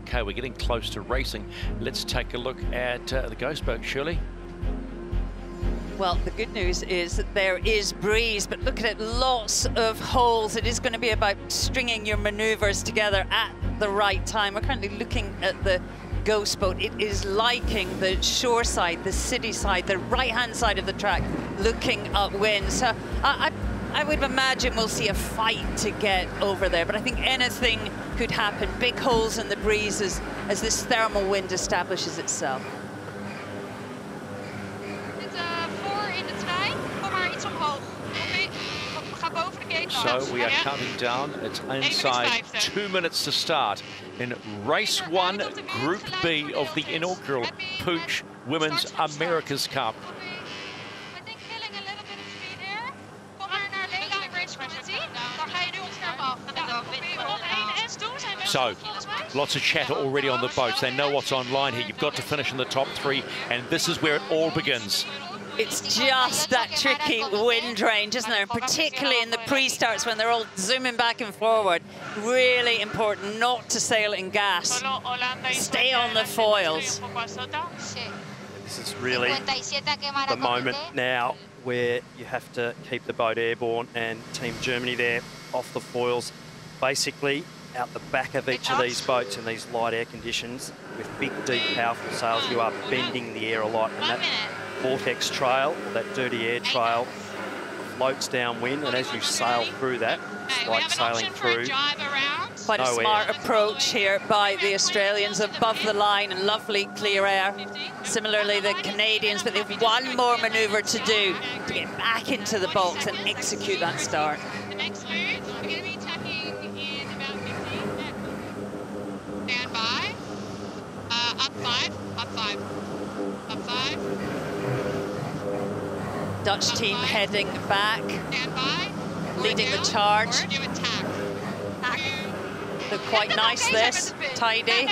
Okay, we're getting close to racing. Let's take a look at the ghost boat, Shirley. Well, the good news is that there is breeze, but look at it, lots of holes. It is going to be about stringing your maneuvers together at the right time. We're currently looking at the ghost boat. It is liking the shore side, the city side, the right-hand side of the track, looking upwind. So I would imagine we'll see a fight to get over there, but I think anything could happen. Big holes in the breeze as this thermal wind establishes itself. So we are counting down. It's inside 2 minutes to start in race 1, Group B of the inaugural Puig Women's America's Cup. So, lots of chatter already on the boats. They know what's online here. You've got to finish in the top 3, and this is where it all begins. It's just that tricky wind range, isn't there? Particularly in the pre-starts when they're all zooming back and forward. Really important not to sail in gas. Stay on the foils. This is really the moment now where you have to keep the boat airborne, and Team Germany there off the foils. Basically, out the back of each of these boats in these light air conditions, with big, deep, powerful sails, you are bending the air a lot. And that vortex trail, or that dirty air trail, floats downwind, and as you sail through that, it's like sailing through quite a smart approach here by the Australians, above the line and lovely clear air. Similarly, the Canadians, but they've one more manoeuvre to do to get back into the box and execute that start. The next move, we're going to be tacking in about 15. Stand by. Up 5, up 5, up 5. Dutch team heading back, leading the charge. Look quite nice, this, tidy.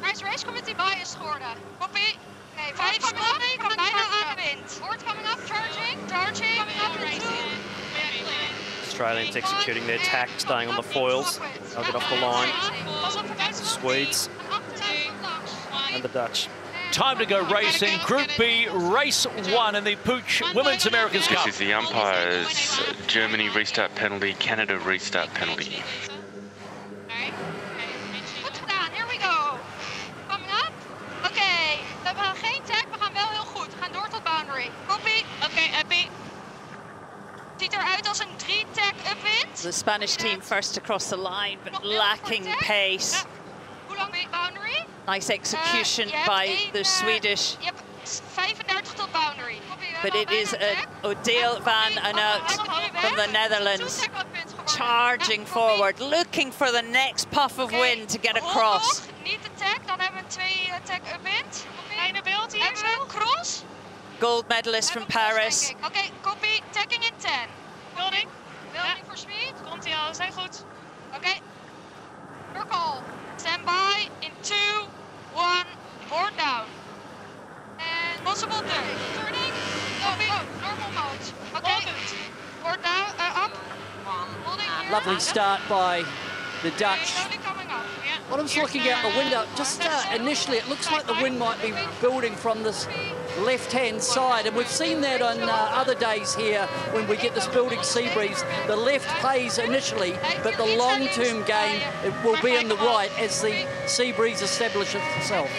Nice race, committee bias geworden. Copy. Okay, 5 coming up, bijna aan de wind. Board coming up, charging, coming up, racing. Australians executing their tack, staying on the foils. They'll get off the line. Swedes and the Dutch. Time to go racing. Group B, race 1 in the Puig Women's America's Cup. This is the umpires. Germany restart penalty, Canada restart penalty. Goed gedaan, here we go. Coming up. Oké, we hebben geen tag, we gaan wel heel goed. We gaan door tot boundary. Copy. Oké, happy. Ziet eruit als een 3-tag upwind. The Spanish team first across the line, but lacking pace. Hoe lang boundary? Nice execution by the Swedish. Yep, 35 tot boundary. But it is Odile van Anout from the Netherlands charging forward, looking for the next puff of wind to get across. Niet de tag, dan hebben we 2 tag upwind. Kleine beeld hier zo. Cross. Gold medalist from Paris. Oké, copy, tagging in 10. Building. Building for speed. Komt ie al, zijn goed. Oké. Circle. Stand by in 2, 1, board down. And possible turn. Turning. Normal mode. Okay. Board down, up. Holding here. Lovely start by the Dutch. Coming up. Yeah. What I was looking out the window, just initially it looks like the wind might be building from this left-hand side, and we've seen that on other days here when we get this building sea breeze. The left plays initially, but the long-term game it will be in the right as the sea breeze establishes itself.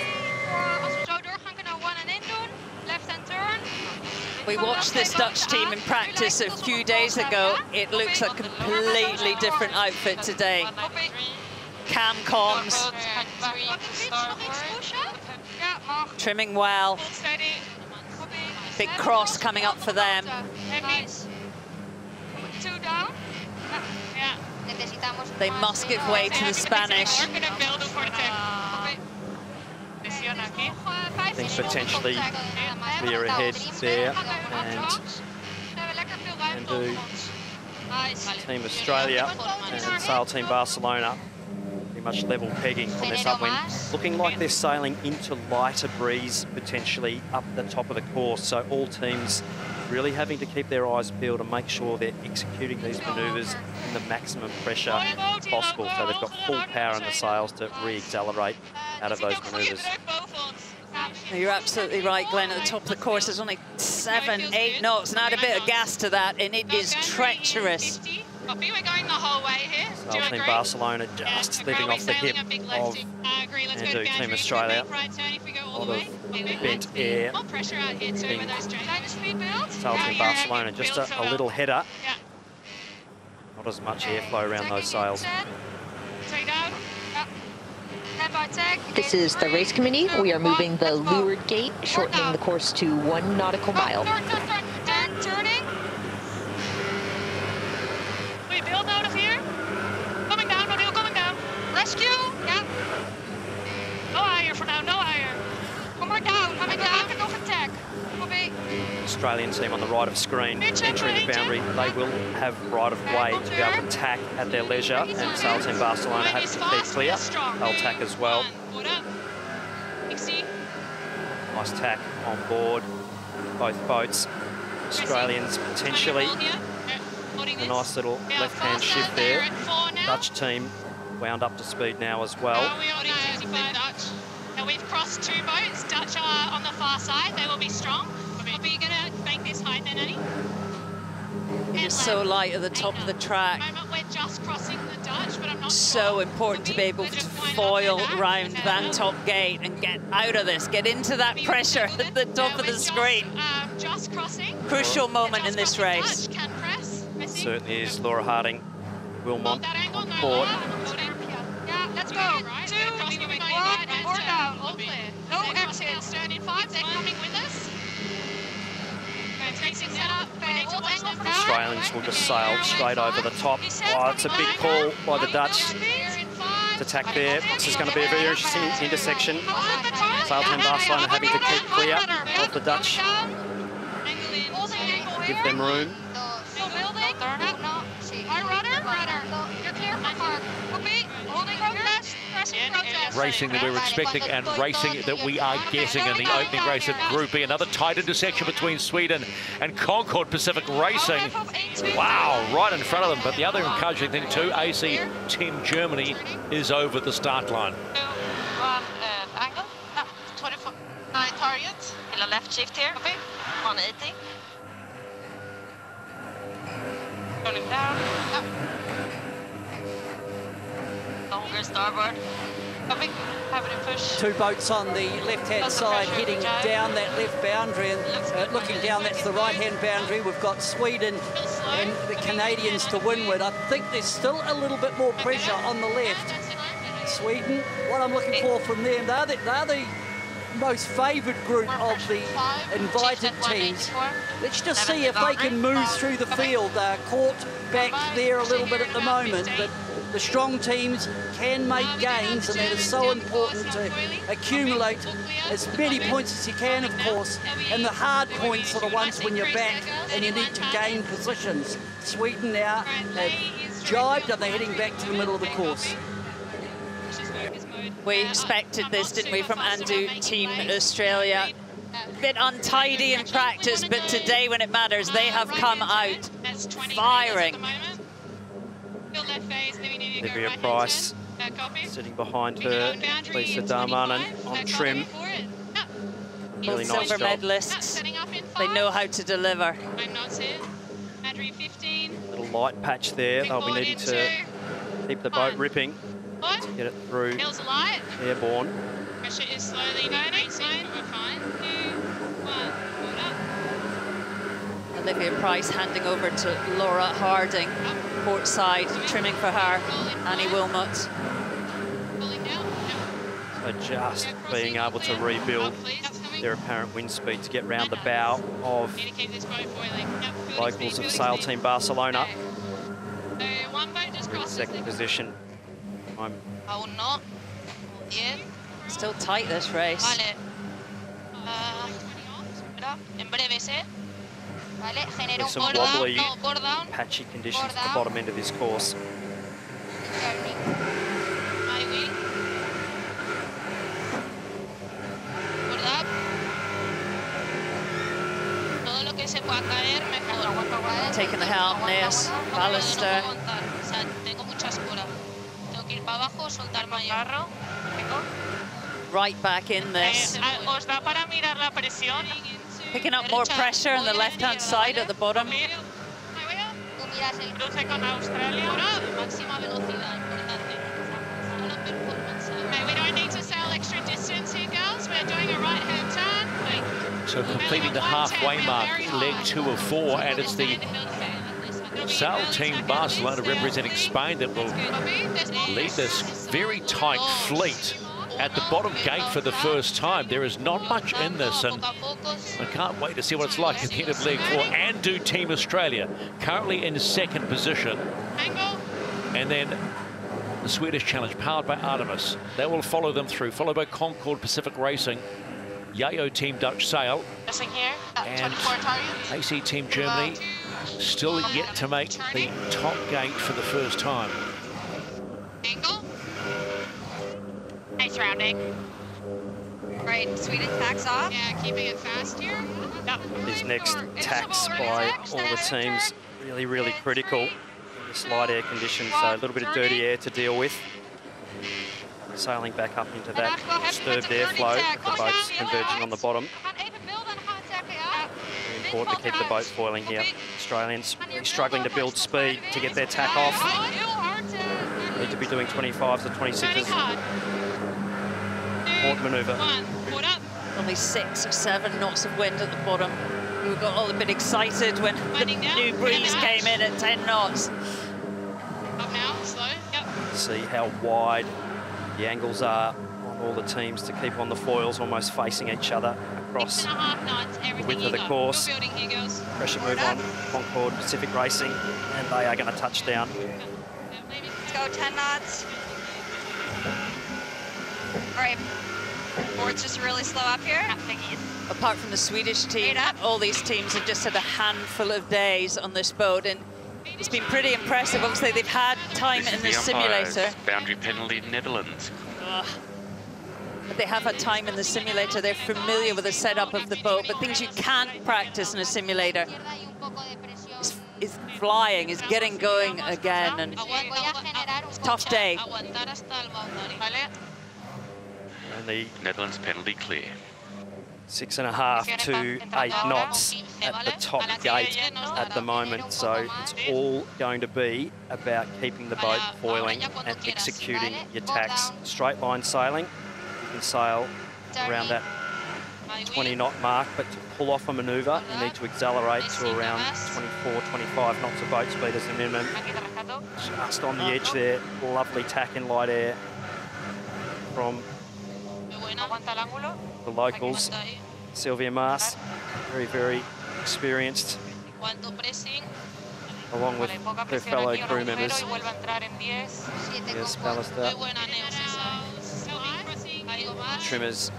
We watched this Dutch team in practice a few days ago. It looks a completely different outfit today. Cam comms, trimming well. Big cross coming up for them. They must give way to the Spanish. I think potentially clear ahead there, and do Team Australia and Sail Team Barcelona pretty much level pegging on this upwind, looking like they're sailing into lighter breeze potentially up the top of the course. So all teams really having to keep their eyes peeled and make sure they're executing these manoeuvres in the maximum pressure possible. So they've got full power in the sails to re-accelerate out of those manoeuvres. You're absolutely right, Glenn. At the top of the course, there's only 7, 8 knots. And add a bit of gas to that, and it is treacherous. We're going the whole way here. Sail Team Barcelona just living off the hip of Team Australia. A lot of bent air. Sail Team Barcelona just a little header. Not as much airflow around those sails. This is the race committee. We are moving the leeward gate, shortening the course to 1 nautical mile. Turning. We build out of here. Coming down, O'Neill, coming down. Rescue. Yeah. No higher for now, no higher. Coming down, coming down. Off attack. Australian team on the right of screen entering the boundary. They will have right of way to be able to tack at their leisure, and Sail Team Barcelona have to keep clear. They'll tack as well. Nice tack on board both boats. Australians potentially a nice little left-hand shift there. Dutch team wound up to speed now as well. We've crossed 2 boats. Dutch are on the far side. They will be strong. Are you going to make this height then, Annie? It's so light at the top of the track. We're just crossing the Dutch, but I'm not so important to be able to foil round that top gate and get out of this, get into that pressure at the top of the screen. Just crossing. Crucial moment in this race. Certainly is. Laura Harding, Wilmot on board. Yeah, let's go. 2, 1, 4 down. All clear. No exits. Turn in 5. They're coming with us. Australians will just sail straight over the top. Oh, it's a big call by the Dutch to tack there. This is going to be a very interesting intersection. Sail Team Barcelona having to keep clear of the Dutch. Give them room. Racing that we're expecting and racing that we are getting in the opening race of Group B. Another tight intersection between Sweden and Concord Pacific Racing. Wow, right in front of them. But the other encouraging thing too, AC Team Germany is over the start line. Angle, 29 target. In a left shift here. Copy. 180. Turning down. Longer starboard. Copy. Have it in push. 2 boats on the left-hand side heading down that left boundary, and looking down, that's the right-hand boundary. We've got Sweden and the Canadians to windward. I think there's still a little bit more pressure on the left. Sweden, what I'm looking for from them, they're the most favoured group of the invited teams. Let's just see if they can move through the field. They're caught back there a little bit at the moment, but the strong teams can make gains, and that is so important to accumulate as many points as you can, of course, and the hard points are the ones when you're back and you need to gain positions. Sweden now have jibed and they're heading back to the middle of the course. We expected this, didn't we, from Andu Team Australia. A bit untidy in practice, but today when it matters, they have come out firing. Olivia Price sitting behind her, Lisa Darmanin on trim. Really nice silver job. medalists, they know how to deliver. Little light patch there, they'll be needing to keep the boat ripping to get it through airborne. Pressure is slowly burning, so we're fine. 2, 1, hold up. Olivia Price handing over to Laura Harding, port side, trimming for her, Annie Wilmot. So just being able to rebuild their apparent wind speed to get round the bow of locals of Sail Team Barcelona. In second position. Still tight, this race. There's some wobbly, patchy conditions at the bottom end of this course. Taking the helm, Neas, Ballister. Right back in this. Picking up more pressure on the left-hand side at the bottom. We don't need to sail extra distance here, girls. We're doing a right-hand turn. So completing the halfway mark, leg 2 of 4, and it's the sail team Barcelona representing Spain that will lead this very tight fleet at the bottom gate for the first time. There is not much in this, and I can't wait to see what it's like at the end of leg 4. And do Team Australia, currently in 2nd position. And then the Swedish Challenge, powered by Artemis. They will follow them through, followed by Concord Pacific Racing, Yacht Team Dutch Sail, and AC Team Germany, still yet to make the top gate for the first time. Nice rounding. Right, Sweden tacks off. Yeah, keeping it fast here. These next tacks by all the teams really, really critical in this light air conditions. So a little bit of dirty air to deal with. Sailing back up into that disturbed airflow, the boats converging on the bottom. Very important to keep the boat foiling here. Australians really struggling to build speed to get their tack off. Need to be doing 25s or 26s. Port manoeuvre. Only 6 or 7 knots of wind at the bottom. We got all a bit excited when the new breeze came in at 10 knots. Up now, slow. Yep. See how wide the angles are on all the teams to keep on the foils almost facing each other across the width of the course. Pressure move on Concord Pacific Racing, and they are going to touch down. Let's go, 10 knots. All right, board's just really slow up here. Apart from the Swedish team, all these teams have just had a handful of days on this boat, and it's been pretty impressive. Obviously, they've had time in the simulator. Boundary penalty, Netherlands. But they have had time in the simulator. They're familiar with the setup of the boat, but things you can't practice in a simulator is flying, is getting going again, and it's a tough day. And the Netherlands penalty clear. 6.5 to 8 knots at the top gate at the moment. So it's all going to be about keeping the boat foiling and executing your tacks. Straight line sailing, you can sail around that 20 knot mark, but to pull off a manoeuvre, you need to accelerate to around 24, 25 knots of boat speed as a minimum. Just on the edge there, lovely tack in light air from the locals. Sylvia Maas, very, very experienced, along with her fellow crew members. Yes, Ballister, Trimmers,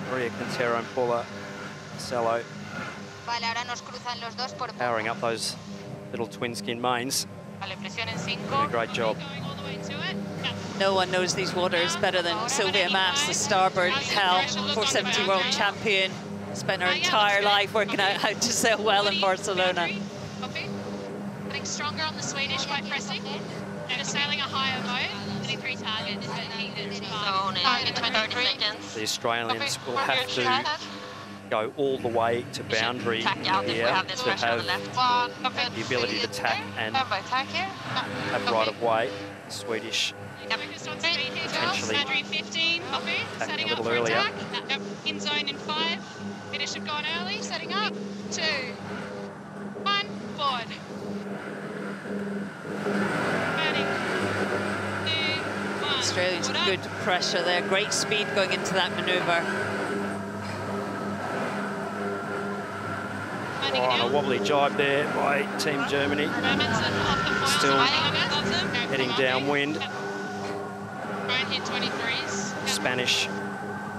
Maria Quintero and Paula Cello, powering up those little twin skin mains. Doing a great job. No one knows these waters better than Sylvia Maas, the starboard helm, 470 world champion. Spent her entire life working out how to sail well in Barcelona. Getting stronger on the Swedish by pressing. And sailing a higher boat. 23 targets. The Australians will have to go all the way to boundary here to have the ability to tack and have right of way. The Swedish potentially tacking a little earlier. In zone in 5. Finish have gone early. Setting up. 2, 1. Forward. Australians have good pressure there. Great speed going into that manoeuvre. Oh, and a wobbly jibe there by Team Germany. Still heading downwind. Spanish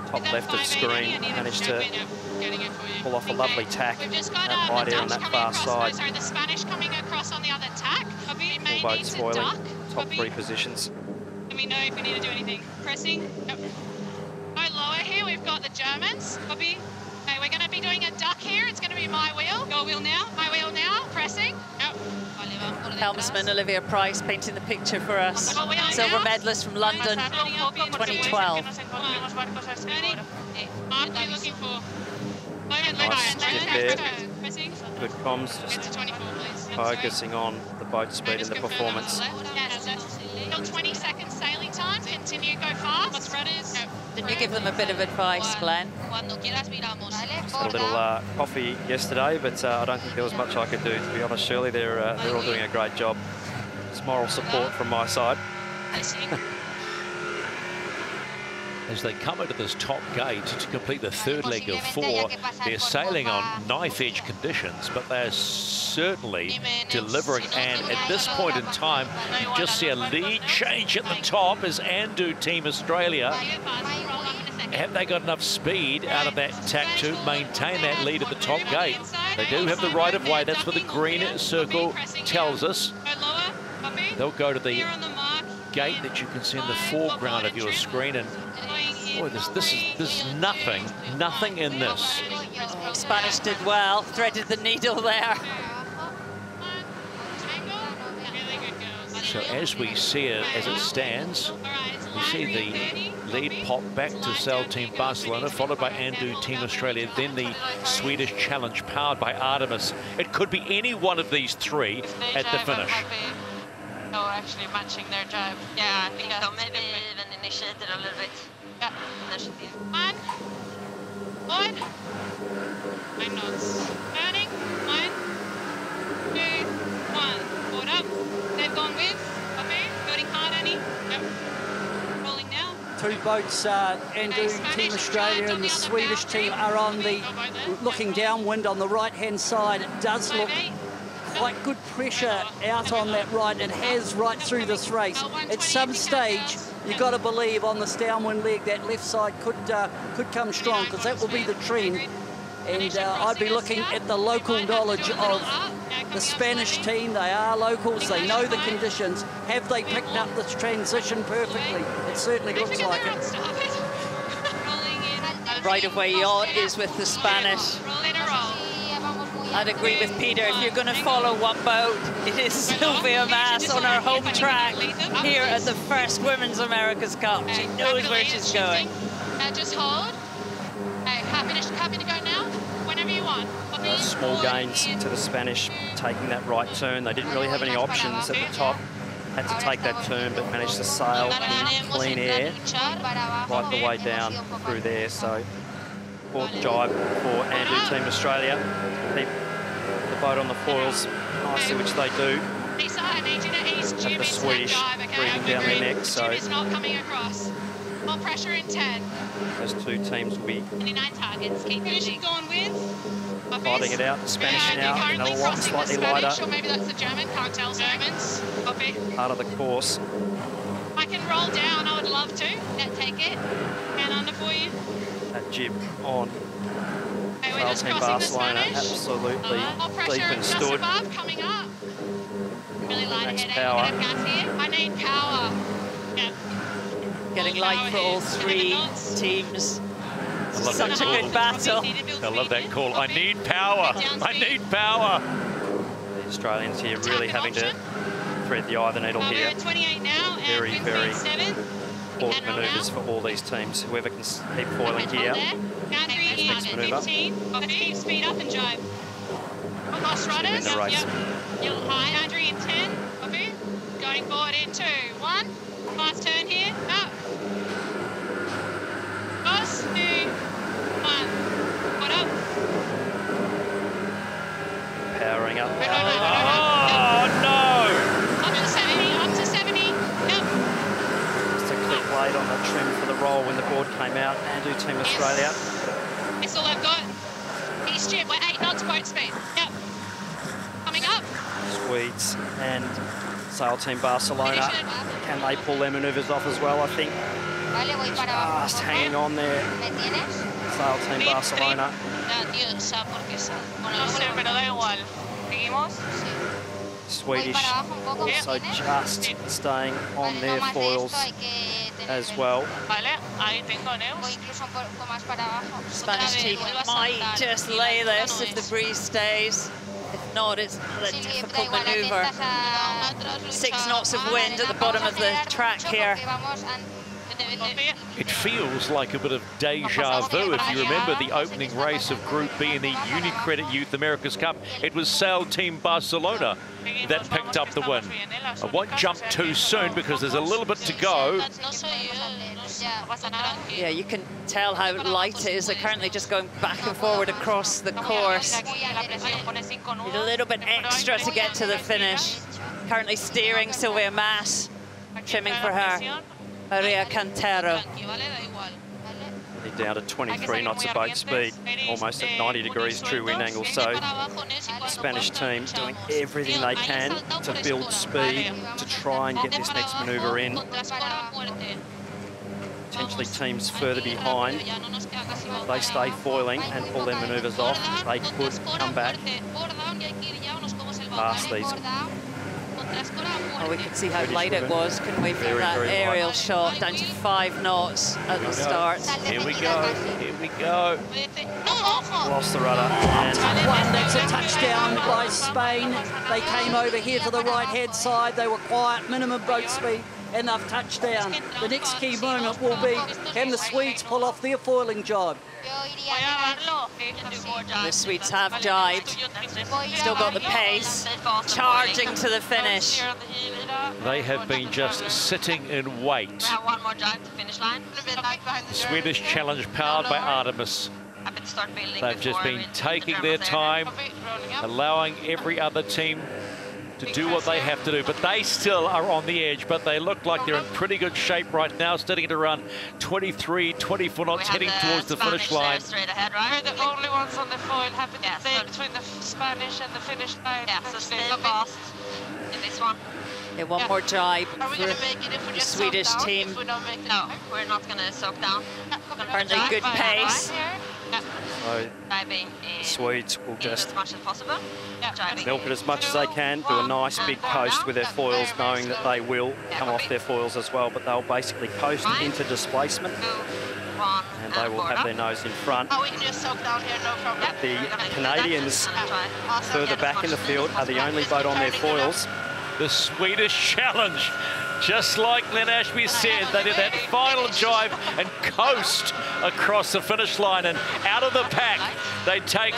top left of screen managed to pull off a lovely tack at light air on that far side. Sorry, the Spanish coming across on the other tack. All boats foiling, top 3 positions. Let me know if we need to do anything. Pressing. Yep. Go lower here, we've got the Germans. Copy. Okay, we're going to be doing a duck here. It's going to be my wheel. Your wheel now. My wheel now. Pressing. Yep. Helmsman Olivia Price painting the picture for us. Silver medalist from London, 2012. Mark, you're looking for. Nice skip there. Good comms, just focusing on the boat speed and the performance. Still 20 seconds sailing time. Continue, go fast. Didn't you give them a bit of advice, Glenn? Just a little coffee yesterday, but I don't think there was much I could do, to be honest, Shirley. They're all doing a great job. It's moral support from my side. As they come into this top gate to complete the third leg of 4, they're sailing on knife-edge conditions, but they're certainly delivering. And at this point in time, you just see a lead change at the top as Andu Team Australia. Have they got enough speed out of that tack to maintain that lead at the top gate? They do have the right of way. That's what the green circle tells us. They'll go to the gate that you can see in the foreground of your screen, and boy, this is nothing in this. Oh, Spanish did well, threaded the needle there. So as we see it as it stands, we see the lead pop back to Sail Team Barcelona, followed by Andu Team Australia, then the Swedish challenge powered by Artemis. It could be any one of these three at the finish. No, actually matching their drive. Yeah, I think so. Maybe even initiate it a little bit. Yeah, there should be. 1, forward. 9 knots. Turning. 1, 2, 1. Forward up. They've gone with. Copy. Building hard, Annie. Yep. Rolling now. 2 boats, Andu Team Australia and the Swedish team are on the, looking downwind on the right-hand side. It does look quite good pressure out on that right, and has right through this race. At some stage, you've got to believe on this downwind leg that left side could come strong, because that will be the trend. And I'd be looking at the local knowledge of the Spanish team. They are locals, they know the conditions. Have they picked up this transition perfectly? It certainly looks like it. Right of way Yacht is with the Spanish. I'd agree with Peter, if you're going to follow one boat, it is Sylvia Mass on her home track here at the first Women's America's Cup. She knows where she's going. Just hold. Happy to go now, whenever you want. Small gains to the Spanish taking that right turn. They didn't really have any options at the top. Had to take that turn, but managed to sail in clean air right the way down through there. So port jibe for Andu Team Australia. Keep the boat on the foils nicely, which they do. Have the Swedish breathing down their neck, so not coming across. More pressure in 10. Those 2 teams will be 29 targets. Keep finishing going with. fighting it out. The Spanish now in a lot slightly lighter. Or maybe that's the German. Can't tell. Germans. Copy. Part of the course. I can roll down. I would love to. Yeah, take it. Hand under for you. That jib on. Okay, we're just crossing Barcelona, the Spanish. absolutely deep and just stood. above, coming up. Really light Next ahead. power. I need power. Yeah. Getting light for all 3 teams. Such a good battle. I love that call. I need power. I need power. The Australians here really having to thread the eye of the needle here. We're at 28 now. Very, and very 7. important manoeuvres for all these teams. Whoever can keep foiling here. Next manoeuvre. Let's keep speed up and jibe. Cross riders. In the race. Yep. High, Andrew in 10. Copy. Going forward in 2, 1. Fast turn here. Up. Cross, 2, 1. What up? Powering up. Oh, no! Up to 70, up to 70. Yep. Just a click late on the trim for the roll when the board came out. Andu Team Australia. That's all I've got. East jib, we're 8 knots boat speed. Yep. Coming up. Swedes and Sail Team Barcelona. Can they pull their manoeuvres off as well, I think? Just hanging on there. Sail Team Barcelona. Swedish also just staying on their foils. as well. Spanish team might just lay this if the breeze stays. If not, it's a difficult maneuver. 6 knots of wind at the bottom of the track here. It feels like a bit of deja vu. If you remember the opening race of Group B in the Unicredit Youth America's Cup, it was Sail Team Barcelona that picked up the win. I won't jump too soon because there's a little bit to go. Yeah, you can tell how light it is. They're currently just going back and forward across the course. Need a little bit extra to get to the finish. Currently steering Sylvia Mass, trimming for her. Maria Cantero. Down to 23 knots of boat speed, almost at 90 degrees true wind angle. So the Spanish team doing everything they can to build speed to try and get this next manoeuvre in. Potentially teams further behind, if they stay foiling and pull their manoeuvres off, they could come back past these. Oh, we could see how light it was, couldn't we, from that aerial shot, down to 5 knots at the start. Here we go, here we go. Lost the rudder. That's a touchdown by Spain. They came over here to the right-hand side. They were quiet, minimum boat speed, enough touchdown. The next key moment will be, can the Swedes pull off their foiling job? The Swedes have jibed, still got the pace, charging to the finish. They have been just sitting in wait. The Swedish challenge powered by Artemis. They've just been taking their time, allowing every other team to do what they have to do, but they still are on the edge, but they look like they're in pretty good shape right now, sitting at around 23, 24 knots, heading towards the finish line. Straight ahead, right? We're the only ones on the foil, happy to say, between the Spanish and the finish line. Yeah, so stay fast in this one. Yeah, one more jibe Are we for going to make it if we the get Swedish soaked down? team. If we don't make it, no, we're not going to soak down. Apparently good pace. So Swedes will just as much as possible. milk it as much as they can, do a nice big coast with their foils, knowing that they will come off their foils as well, but they'll basically coast into displacement and they will have their nose in front. Oh, we can just soak down here, no problem. The Canadians further back in the field are the only boat on their foils. The Swedish challenge, just like Glenn Ashby said, they did that final jibe and coast across the finish line, and out of the pack they take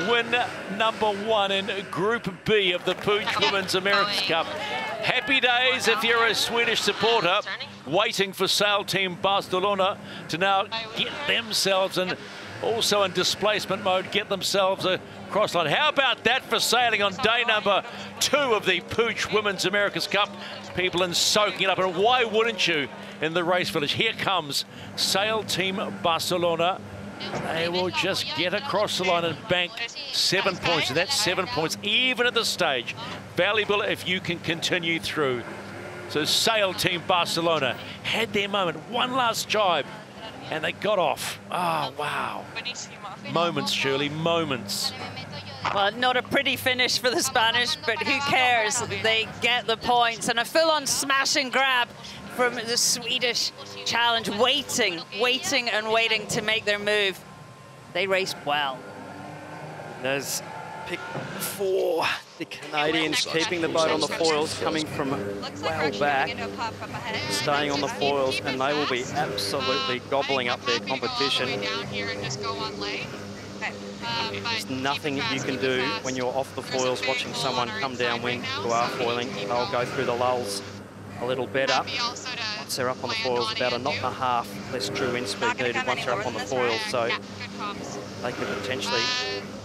win number 1 in Group B of the Puig Women's America's Cup. Happy days if you're a Swedish supporter waiting for Sail Team Barcelona to now get themselves in, also in displacement mode, get themselves a cross line. How about that for sailing on day number 2 of the Puig Women's America's Cup? People in soaking it up, and why wouldn't you in the race village? Here comes Sail Team Barcelona. They will just get across the line and bank 7 points, and that's 7 points even at this stage. Valuable if you can continue through. So Sail Team Barcelona had their moment, one last jibe, and they got off. Oh, wow. Moments, Shirley, moments. Well, not a pretty finish for the Spanish, but who cares? They get the points, and a full-on smash and grab from the Swedish challenge, waiting and waiting to make their move. They raced well. There's pick 4. The Canadians keeping the boat on the foils, coming from well back, staying on the foils, and they will be absolutely gobbling up their competition. There's nothing you can do when you're off the foils watching someone come downwind who are foiling. They'll go through the lulls a little better. Once they're up on the foils, about a knot and a half less true wind speed needed once they're up on the foils, so they could potentially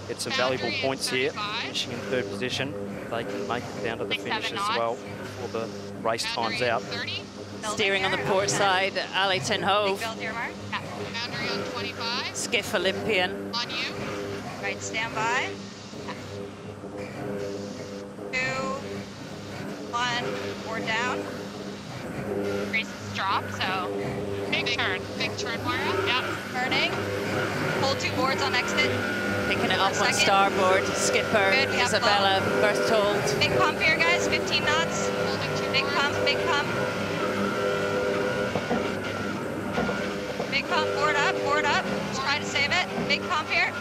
get some valuable points here, finishing in 3rd position. They can make it down to the finish as well before the race time's out. Steering on the port side, Ali Ten Hove. Skiff Olympian. Right, stand by. 2, 1, board down. Race drop, so big turn, Moira. Yep. Turning. Hold 2 boards on exit. Picking it up on starboard. Skipper Isabella Berthold. Big pump here, guys. 15 knots. Big pump, big pump. Big pump, board up, board up. Let's try to save it. Big pump here.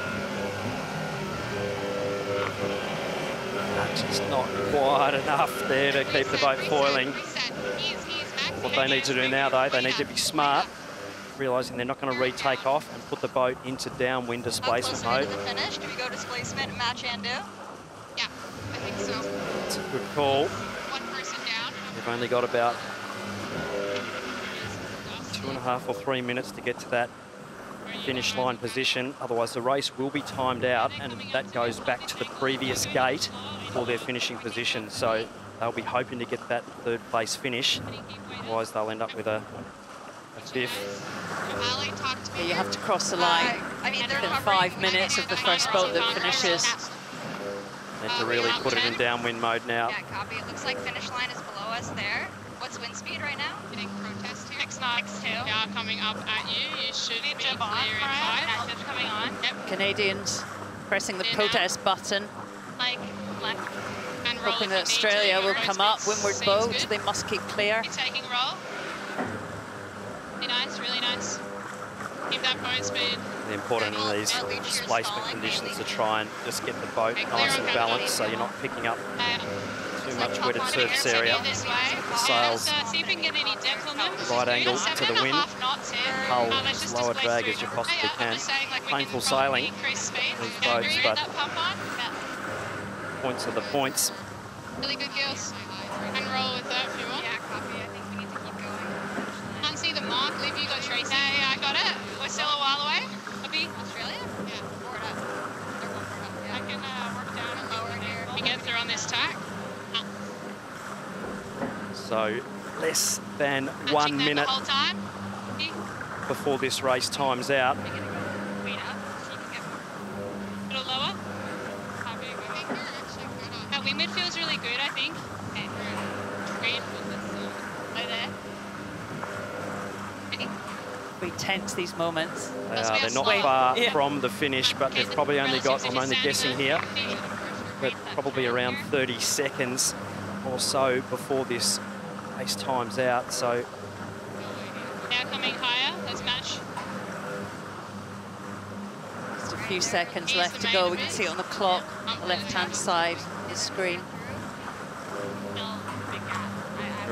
Just not quite enough there to keep the boat foiling. What they need to do now, though, they need to be smart, realising they're not going to retake off and put the boat into downwind displacement mode. The finish. Do we go displacement and match and do? Yeah, I think so. It's a good call. One person down. They've only got about 2.5 or 3 minutes to get to that finish line position. Otherwise, the race will be timed out, and that goes back to the previous gate for their finishing position. So they'll be hoping to get that third place finish. Otherwise, they'll end up with a fifth. Yeah, you have to cross the line within 5 minutes of the first boat that finishes. Need to really put it in downwind mode now. Yeah, copy. It looks like finish line is below us there. What's wind speed right now? Getting protest here. X2. Yeah, coming up at you. You should be clear in 5. Active coming on. Yep. Canadians pressing the protest button, Like left. And roll hoping if that you need Australia to. will come up. Windward Seems boat, good. they must keep clear. Keep taking roll. Really nice, really nice. Keep that boat speed. The important in these displacement conditions to try and just get the boat nice and balanced so you're not picking up too much wetted surface area. This way. The sails See if we can get any depth on them. right angle to the wind. Hull Let's just as low a displace drag through. as you possibly I'm can. just saying, like, we Painful can probably sailing, increase speed. these Yeah, boats, agree, but that pump on. points are the points. Really good girls. And roll with that if you want. Yeah, copy. I think we need to keep going. Can't see the mark. Liv, you got Tracy. Yeah, I got it. We're still a while away. Libby. Australia? Yeah. Board up. They're going board up. I Yeah. can work down and lower here. You get through on this tack. So less than Matching 1 them minute the whole time. Libby. before this race times out. We're gonna go wait up so you can get A little lower. Happy to go. That wind feels really good, I think. Okay. Great. Right there. We tense these moments. They're not far from the finish, but they've probably only got, I'm only guessing here, but probably around 30 seconds or so before this race times out. So Now coming higher. Let's match. Just a few seconds left to go. We can see it on the clock, on the left-hand side of the screen.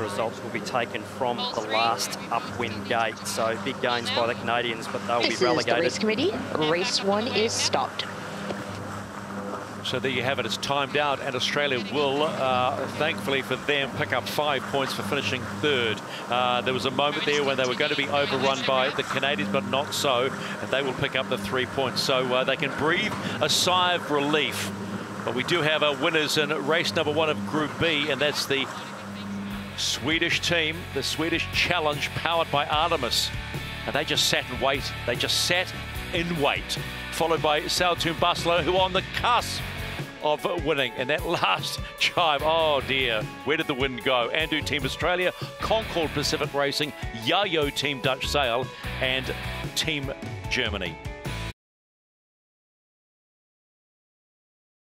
the results will be taken from the last upwind gate. So big gains by the Canadians, but they'll be relegated. This is the race committee. Race 1 is stopped. So there you have it, it's timed out, and Australia will, thankfully for them, pick up 5 points for finishing third. There was a moment there when they were going to be overrun by the Canadians, but not so, and they will pick up the 3 points. So they can breathe a sigh of relief. But we do have our winners in race number 1 of Group B, and that's the Swedish team, the Swedish Challenge, powered by Artemis. And they just sat and wait. They just sat in wait. Followed by Squadron Barcelona, who are on the cusp of winning. And that last chive, oh dear, where did the wind go? Andu Team Australia, Concord Pacific Racing, Yacht Team Dutch Sail, and Team Germany.